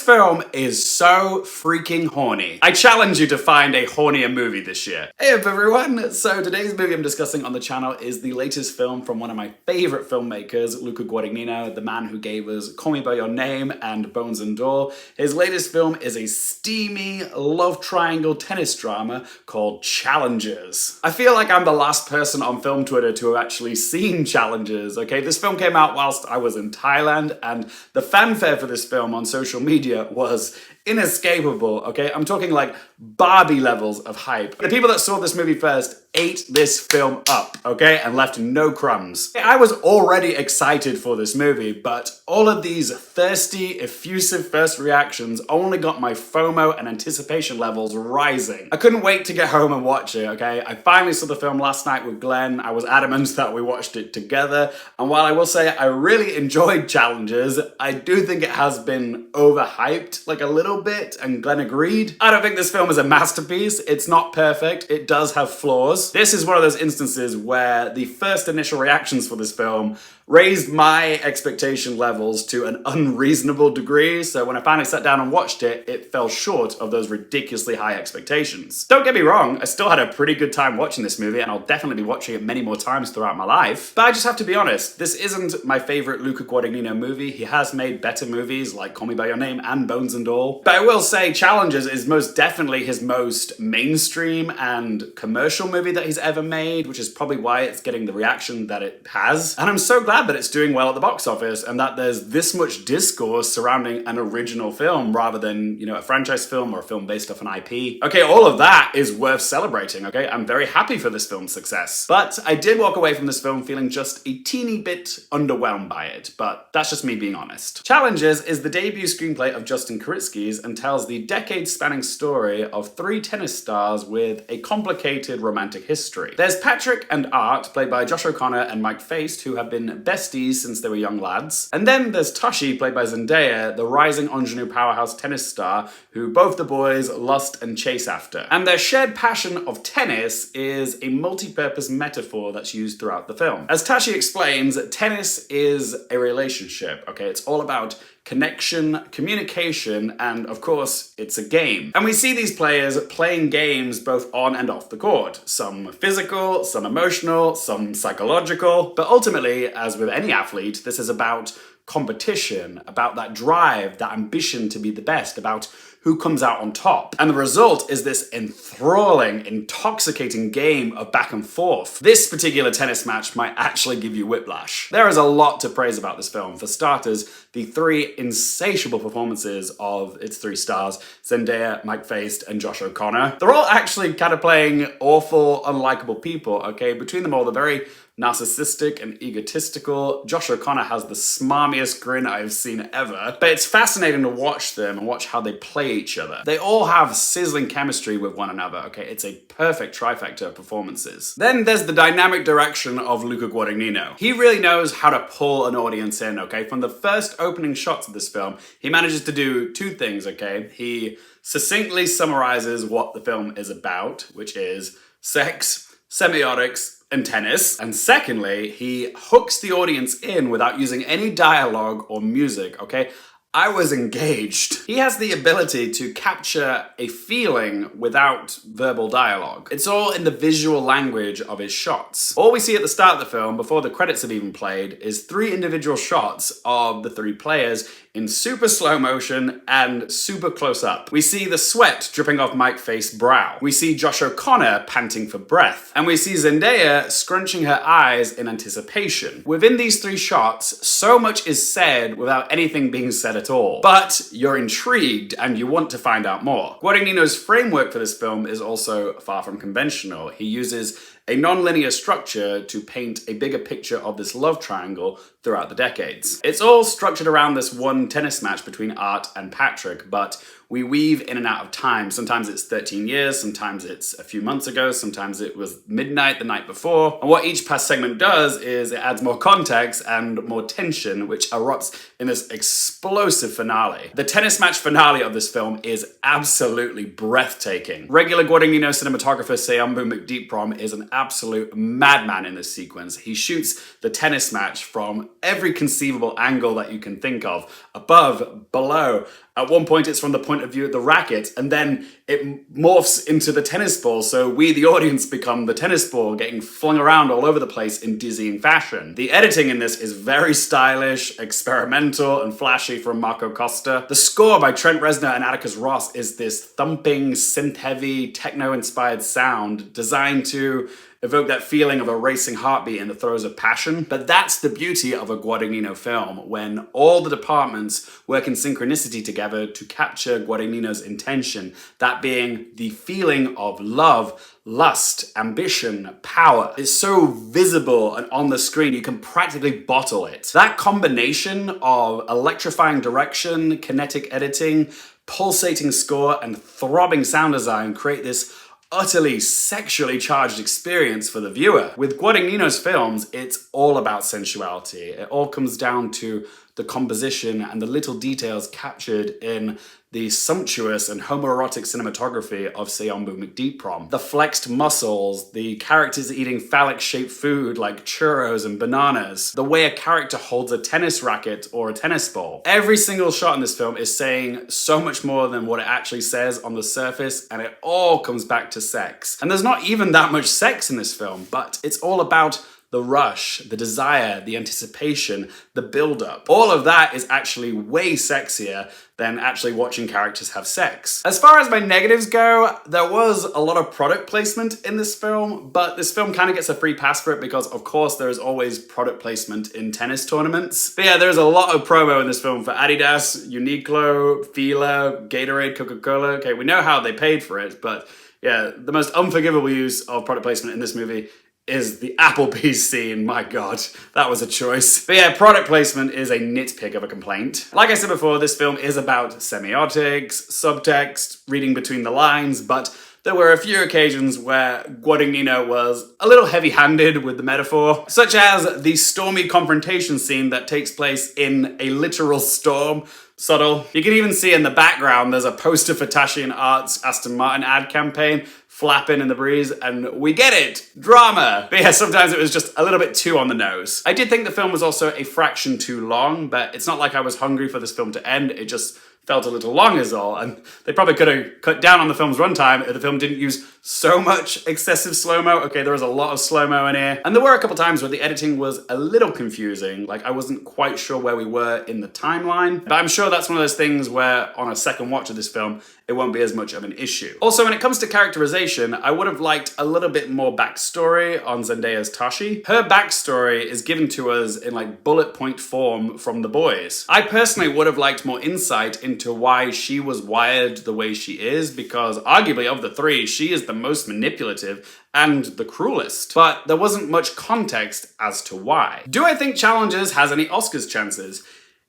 film is so freaking horny. I challenge you to find a hornier movie this year. Hey up everyone! So today's movie I'm discussing on the channel is the latest film from one of my favorite filmmakers, Luca Guadignino, the man who gave us Call Me By Your Name and Bones and Door. His latest film is a steamy love triangle tennis drama called Challengers. I feel like I'm the last person on film Twitter to have actually seen Challengers, okay? This film came out whilst I was in Thailand, and the fanfare for this film on social media was inescapable, okay? I'm talking like Barbie levels of hype. The people that saw this movie first ate this film up, okay? And left no crumbs. I was already excited for this movie, but all of these thirsty, effusive first reactions only got my FOMO and anticipation levels rising. I couldn't wait to get home and watch it, okay? I finally saw the film last night with Glenn. I was adamant that we watched it together. And while I will say I really enjoyed Challengers, I do think it has been overhyped, like a little bit, and Glenn agreed. I don't think this film is a masterpiece. It's not perfect. It does have flaws. This is one of those instances where the first initial reactions for this film raised my expectation levels to an unreasonable degree, so when I finally sat down and watched it, it fell short of those ridiculously high expectations. Don't get me wrong, I still had a pretty good time watching this movie, and I'll definitely be watching it many more times throughout my life, but I just have to be honest, this isn't my favorite Luca Guadagnino movie. He has made better movies like Call Me By Your Name and Bones and All, but I will say Challengers is most definitely his most mainstream and commercial movie that he's ever made, which is probably why it's getting the reaction that it has, and I'm so glad that it's doing well at the box office and that there's this much discourse surrounding an original film rather than, you know, a franchise film or a film based off an IP. Okay, all of that is worth celebrating, okay? I'm very happy for this film's success. But I did walk away from this film feeling just a teeny bit underwhelmed by it, but that's just me being honest. Challengers is the debut screenplay of Justin Kuritsky's and tells the decade-spanning story of three tennis stars with a complicated romantic history. There's Patrick and Art, played by Josh O'Connor and Mike Faist, who have been besties since they were young lads. And then there's Toshi, played by Zendaya, the rising ingenue powerhouse tennis star who both the boys lust and chase after. And their shared passion of tennis is a multi-purpose metaphor that's used throughout the film. As Tashi explains, tennis is a relationship, okay? It's all about connection, communication, and of course, it's a game. And we see these players playing games both on and off the court. Some physical, some emotional, some psychological, but ultimately, as with any athlete, this is about competition, about that drive, that ambition to be the best, about who comes out on top. And the result is this enthralling, intoxicating game of back and forth. This particular tennis match might actually give you whiplash. There is a lot to praise about this film. For starters, the three insatiable performances of its three stars, Zendaya, Mike Faist, and Josh O'Connor. They're all actually kind of playing awful, unlikable people, okay? Between them all, they're very narcissistic and egotistical. Josh O'Connor has the smarmiest grin I've seen ever, but it's fascinating to watch them and watch how they play each other. They all have sizzling chemistry with one another, okay? It's a perfect trifecta of performances. Then there's the dynamic direction of Luca Guadagnino. He really knows how to pull an audience in, okay? From the first opening shots of this film, he manages to do two things, okay? He succinctly summarizes what the film is about, which is sex, semiotics, and tennis. And secondly, he hooks the audience in without using any dialogue or music, okay? I was engaged. He has the ability to capture a feeling without verbal dialogue. It's all in the visual language of his shots. All we see at the start of the film, before the credits have even played, is three individual shots of the three players in super slow motion and super close up. We see the sweat dripping off Mike Faist's brow. We see Josh O'Connor panting for breath. And we see Zendaya scrunching her eyes in anticipation. Within these three shots, so much is said without anything being said at all. But you're intrigued and you want to find out more. Guadagnino's framework for this film is also far from conventional. He uses a non-linear structure to paint a bigger picture of this love triangle throughout the decades. It's all structured around this one tennis match between Art and Patrick, but we weave in and out of time. Sometimes it's 13 years, sometimes it's a few months ago, sometimes it was midnight the night before. And what each past segment does is it adds more context and more tension, which erupts in this explosive finale. The tennis match finale of this film is absolutely breathtaking. Regular Guadagnino cinematographer Sayambu McDeeprom is an absolute madman in this sequence. He shoots the tennis match from every conceivable angle that you can think of, above, below, At one point, it's from the point of view of the racket, and then it morphs into the tennis ball, so we, the audience, become the tennis ball, getting flung around all over the place in dizzying fashion. The editing in this is very stylish, experimental, and flashy from Marco Costa. The score by Trent Reznor and Atticus Ross is this thumping, synth-heavy, techno-inspired sound designed to evoke that feeling of a racing heartbeat in the throes of passion. But that's the beauty of a Guadagnino film, when all the departments work in synchronicity together to capture Guadagnino's intention, that being the feeling of love, lust, ambition, power. It's so visible and on the screen, you can practically bottle it. That combination of electrifying direction, kinetic editing, pulsating score, and throbbing sound design create this utterly sexually charged experience for the viewer. With Guadagnino's films, it's all about sensuality. It all comes down to the composition and the little details captured in the sumptuous and homoerotic cinematography of Seombu McDeeprom. The flexed muscles, the characters eating phallic-shaped food like churros and bananas, the way a character holds a tennis racket or a tennis ball. Every single shot in this film is saying so much more than what it actually says on the surface, and it all comes back to sex. And there's not even that much sex in this film, but it's all about the rush, the desire, the anticipation, the build-up. All of that is actually way sexier than actually watching characters have sex. As far as my negatives go, there was a lot of product placement in this film, but this film kind of gets a free pass for it because, of course, there is always product placement in tennis tournaments. But yeah, there's a lot of promo in this film for Adidas, Uniqlo, Fila, Gatorade, Coca-Cola. Okay, we know how they paid for it, but yeah, the most unforgivable use of product placement in this movie is the Applebee's scene. My God, that was a choice. But yeah, product placement is a nitpick of a complaint. Like I said before, this film is about semiotics, subtext, reading between the lines, but there were a few occasions where Guadagnino was a little heavy-handed with the metaphor, such as the stormy confrontation scene that takes place in a literal storm. Subtle. You can even see in the background there's a poster for Tashi & Art's Aston Martin ad campaign flapping in the breeze, and we get it! Drama! But yeah, sometimes it was just a little bit too on the nose. I did think the film was also a fraction too long, but it's not like I was hungry for this film to end, it just felt a little long is all, and they probably could have cut down on the film's runtime if the film didn't use so much excessive slow-mo. Okay, there was a lot of slow-mo in here, and there were a couple times where the editing was a little confusing, like I wasn't quite sure where we were in the timeline, but I'm sure that's one of those things where on a second watch of this film, it won't be as much of an issue. Also, when it comes to characterization, I would have liked a little bit more backstory on Zendaya's Tashi. Her backstory is given to us in like bullet point form from The Boys. I personally would have liked more insight into why she was wired the way she is, because arguably of the three, she is the most manipulative and the cruelest. But there wasn't much context as to why. Do I think Challengers has any Oscars chances?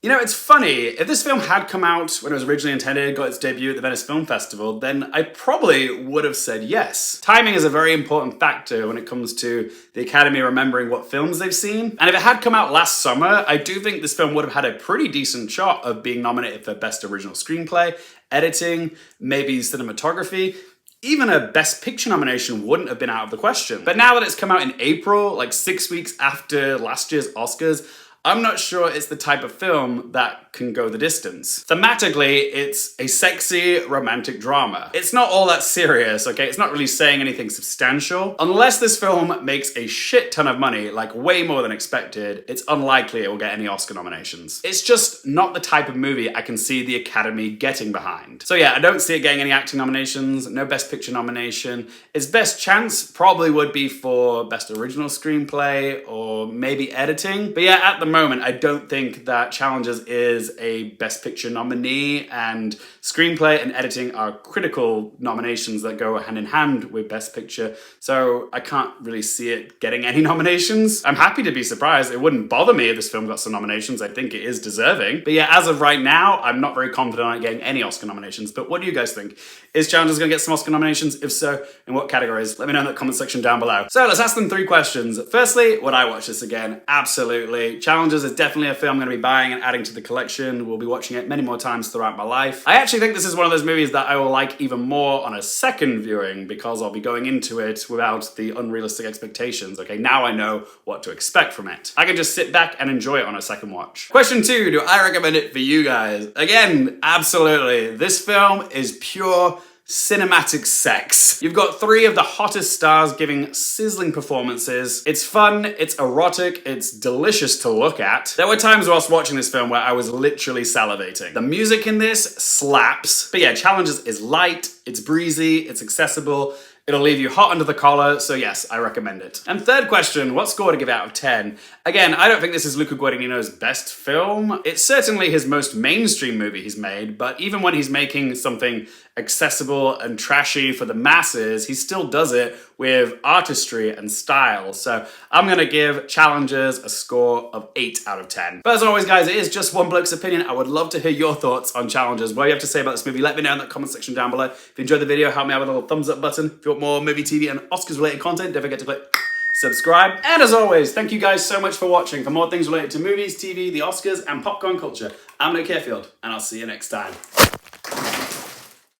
You know, it's funny, if this film had come out when it was originally intended, got its debut at the Venice Film Festival, then I probably would have said yes. Timing is a very important factor when it comes to the Academy remembering what films they've seen. And if it had come out last summer, I do think this film would have had a pretty decent shot of being nominated for Best Original Screenplay, editing, maybe cinematography. Even a Best Picture nomination wouldn't have been out of the question. But now that it's come out in April, like 6 weeks after last year's Oscars, I'm not sure it's the type of film that can go the distance. Thematically, it's a sexy romantic drama. It's not all that serious, okay? It's not really saying anything substantial. Unless this film makes a shit ton of money, like way more than expected, it's unlikely it will get any Oscar nominations. It's just not the type of movie I can see the Academy getting behind. So yeah, I don't see it getting any acting nominations, no Best Picture nomination. Its best chance probably would be for Best Original Screenplay or maybe editing. But yeah, at the moment, I don't think that Challengers is a Best Picture nominee, and screenplay and editing are critical nominations that go hand in hand with Best Picture, so I can't really see it getting any nominations. I'm happy to be surprised. It wouldn't bother me if this film got some nominations. I think it is deserving. But yeah, as of right now, I'm not very confident on it getting any Oscar nominations. But what do you guys think? Is Challengers going to get some Oscar nominations? If so, in what categories? Let me know in the comment section down below. So let's ask them 3 questions. Firstly, would I watch this again? Absolutely. Challengers Challenges is definitely a film I'm going to be buying and adding to the collection. We'll be watching it many more times throughout my life. I actually think this is one of those movies that I will like even more on a second viewing because I'll be going into it without the unrealistic expectations. Okay, now I know what to expect from it. I can just sit back and enjoy it on a second watch. Question 2, do I recommend it for you guys? Again, absolutely. This film is pure cinematic sex. You've got 3 of the hottest stars giving sizzling performances. It's fun, it's erotic, it's delicious to look at. There were times whilst watching this film where I was literally salivating. The music in this slaps. But yeah, Challenges is light, it's breezy, it's accessible. It'll leave you hot under the collar, so yes, I recommend it. And third question, what score to give out of 10? Again, I don't think this is Luca Guadagnino's best film. It's certainly his most mainstream movie he's made, but even when he's making something accessible and trashy for the masses, he still does it with artistry and style. So I'm gonna give Challenges a score of 8 out of 10. But as always, guys, it is just one bloke's opinion. I would love to hear your thoughts on Challenges. What do you have to say about this movie? Let me know in the comment section down below. If you enjoyed the video, help me out with a little thumbs up button. If you want more movie, TV, and Oscars related content, don't forget to click subscribe. And as always, thank you guys so much for watching. For more things related to movies, TV, the Oscars, and popcorn culture, I'm Luke Hearfield, and I'll see you next time.